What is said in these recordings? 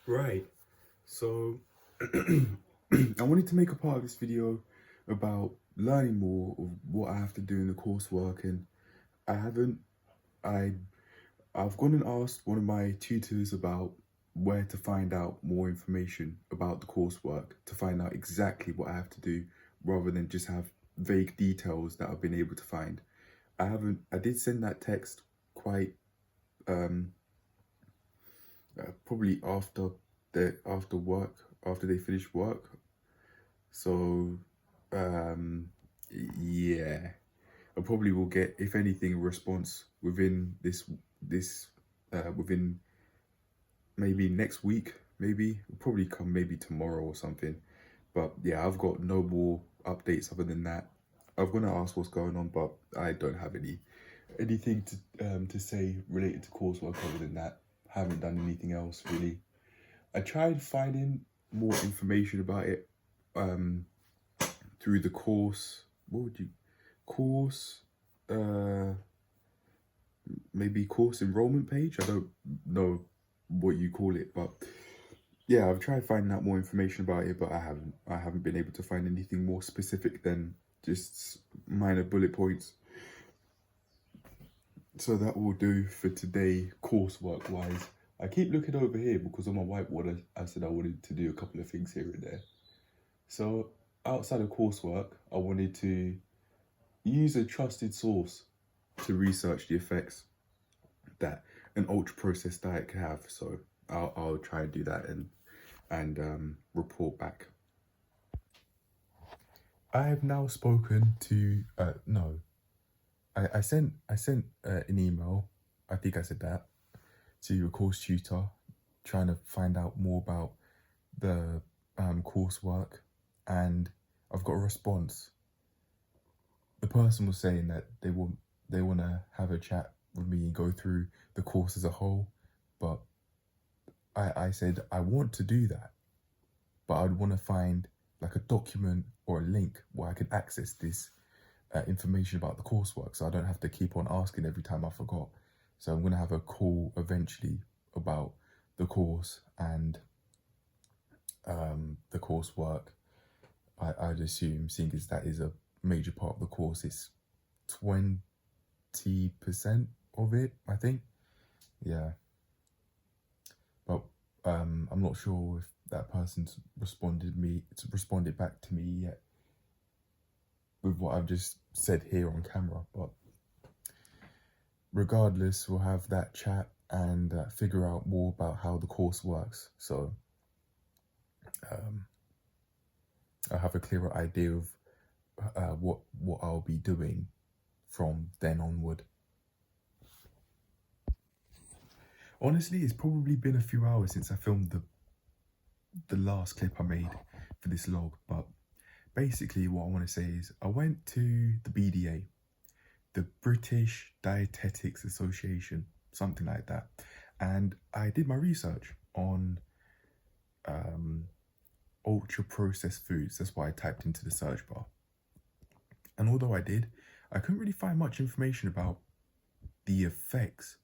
Right. So I wanted to make a part of this video about learning more of what I have to do in the coursework, and I haven't I I've gone and asked one of my tutors about where to find out more information about the coursework, to find out exactly what I have to do rather than just have vague details that I've been able to find. I did send that text quite um probably after work, after they finish work. So yeah, I probably will get, if anything, a response within within maybe next week. Maybe it'll probably come maybe tomorrow or something. But yeah, I've got no more updates other than that. I'm gonna ask what's going on, but I don't have anything to say related to coursework other than that. Haven't done anything else really. I tried finding more information about it through the course. What would you course? Uh, Maybe course enrollment page. I don't know what you call it, but yeah, I've tried finding out more information about it, but I haven't been able to find anything more specific than just minor bullet points. So that will do for today, coursework wise. I keep looking over here because on my whiteboard I said I wanted to do a couple of things here and there. So outside of coursework, I wanted to use a trusted source to research the effects that an ultra processed diet can have. So I'll try and do that and report back. I have now spoken to no. I sent an email. I think I said that to a course tutor, trying to find out more about the coursework, and I've got a response. The person was saying that they want to have a chat with me and go through the course as a whole, but I said I want to do that, but I'd want to find like a document or a link where I could access this information about the coursework, so I don't have to keep on asking every time I forgot. So I'm going to have a call eventually about the course and the coursework. I'd assume, seeing as that is a major part of the course, it's 20% of it, I think. Yeah. But I'm not sure if that person's responded back to me yet with what I've just said here on camera. But regardless, we'll have that chat and figure out more about how the course works. So I'll have a clearer idea of what I'll be doing from then onward. Honestly, it's probably been a few hours since I filmed the last clip I made for this log, but basically what I want to say is I went to the BDA, the British Dietetics Association, something like that, and I did my research on ultra processed foods. That's what I typed into the search bar. And although I did, I couldn't really find much information about the effects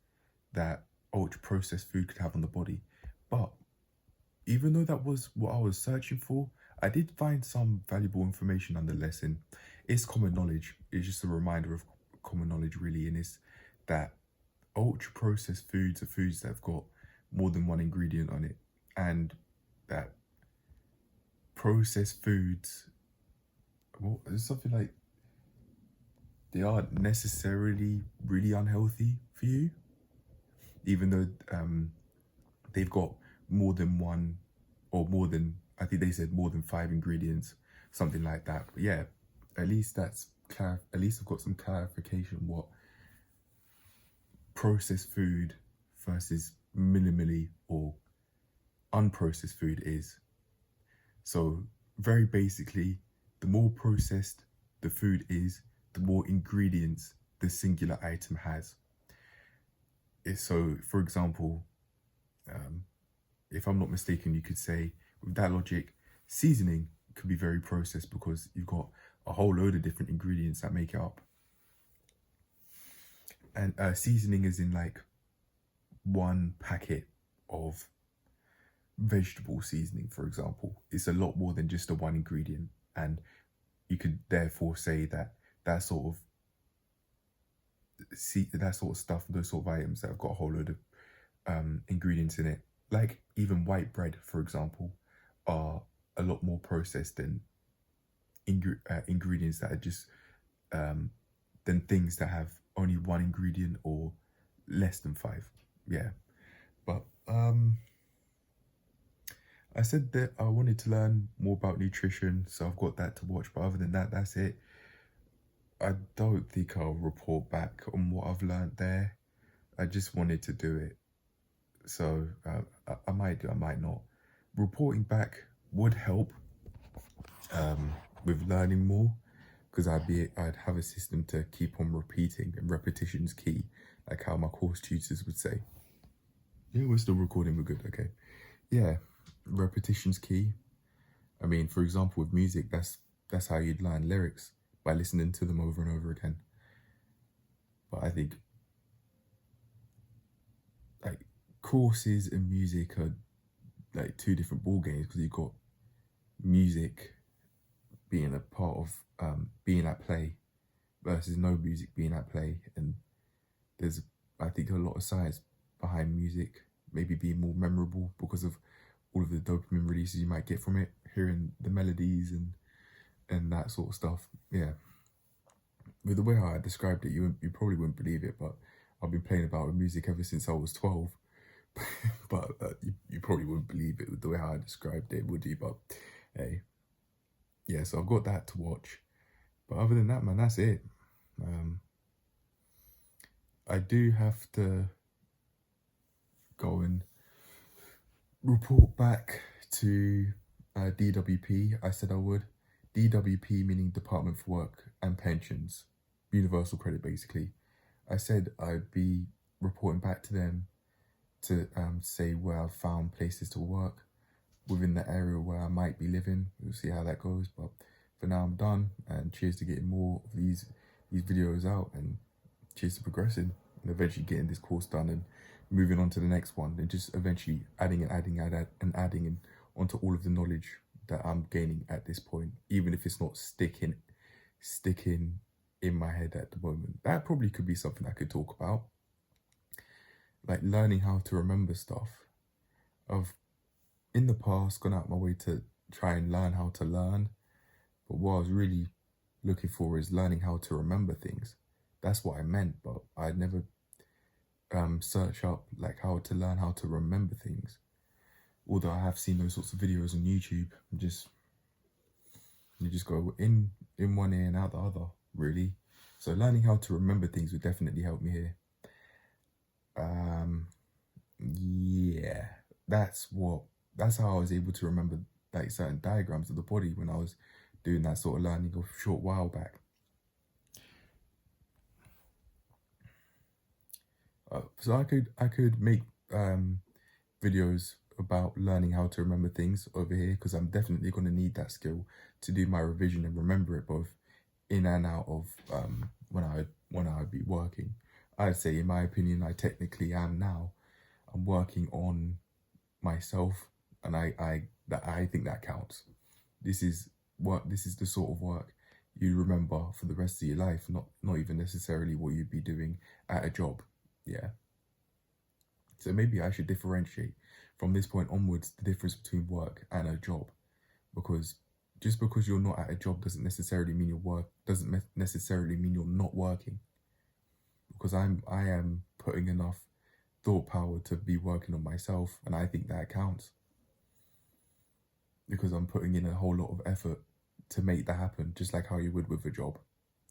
that ultra processed food could have on the body. But even though that was what I was searching for, I did find some valuable information nonetheless, and it's common knowledge. It's just a reminder of common knowledge really, and it's that ultra processed foods are foods that have got more than one ingredient on it, and that processed foods, well, it's something like they aren't necessarily really unhealthy for you, even though they've got more than one, or more than, I think they said more than 5 ingredients, something like that. But yeah, at least at least I've got some clarification what processed food versus minimally or unprocessed food is. So very basically, the more processed the food is, the more ingredients the singular item has. So for example, if I'm not mistaken, you could say with that logic, seasoning could be very processed because you've got a whole load of different ingredients that make it up. And seasoning is in like one packet of vegetable seasoning, for example. It's a lot more than just a one ingredient, and you could therefore say that that sort of stuff, those sort of items that have got a whole load of ingredients in it, like even white bread, for example, are a lot more processed than ingredients that are just than things that have only one ingredient or less than 5. Yeah, but I said that I wanted to learn more about nutrition, so I've got that to watch. But other than that, that's it. I don't think I'll report back on what I've learned there. I just wanted to do it. So I might do, I might not. Reporting back would help with learning more, because I'd have a system to keep on repeating, and repetition's key, like how my course tutors would say. Yeah, we're still recording, we're good, okay. Yeah, repetition's key. I mean, for example, with music, that's how you'd learn lyrics, by listening to them over and over again. But I think like courses and music are like two different ball games, because you've got music being a part of being at play versus no music being at play. And there's, I think, a lot of science behind music maybe being more memorable because of all of the dopamine releases you might get from it, hearing the melodies and that sort of stuff. Yeah, with the way how I described it, you probably wouldn't believe it, but I've been playing about with music ever since I was 12. But you probably wouldn't believe it with the way how I described it, would you? But hey, yeah, so I've got that to watch. But other than that, man, that's it. I do have to go and report back to DWP. I said I would. DWP meaning Department for Work and Pensions, universal credit basically. I said I'd be reporting back to them to say where I've found places to work within the area where I might be living. We'll see how that goes, but for now I'm done, and cheers to getting more of these videos out, and cheers to progressing and eventually getting this course done and moving on to the next one, and just eventually adding onto all of the knowledge that I'm gaining at this point, even if it's not sticking in my head at the moment. That probably could be something I could talk about, like learning how to remember stuff. I've in the past gone out my way to try and learn how to learn, but what I was really looking for is learning how to remember things. That's what I meant, but I'd never search up like how to learn how to remember things. Although I have seen those sorts of videos on YouTube, you just go in one ear and out the other, really. So learning how to remember things would definitely help me here. Yeah, that's how I was able to remember like certain diagrams of the body when I was doing that sort of learning a short while back. So I could make videos about learning how to remember things over here, because I'm definitely going to need that skill to do my revision and remember it both in and out of when I'd be working. I'd say, in my opinion, I technically am now. I'm working on myself, and I think that counts. This is the sort of work you remember for the rest of your life, not even necessarily what you'd be doing at a job. Yeah. So maybe I should differentiate from this point onwards the difference between work and a job, because just because you're not at a job doesn't necessarily mean you're not working. Because I am putting enough thought power to be working on myself, and I think that counts, because I'm putting in a whole lot of effort to make that happen, just like how you would with a job.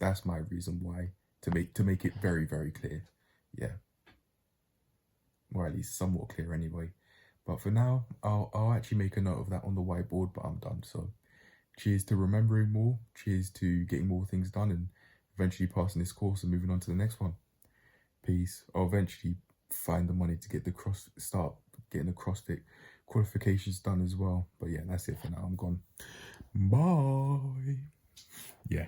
That's my reason why, to make it very, very clear. Yeah, or at least somewhat clear anyway. But for now, I'll actually make a note of that on the whiteboard, but I'm done. So cheers to remembering more, cheers to getting more things done, and eventually passing this course and moving on to the next one. Peace. I'll eventually find the money to start getting the CrossFit qualifications done as well. But yeah, that's it for now. I'm gone. Bye. Yeah.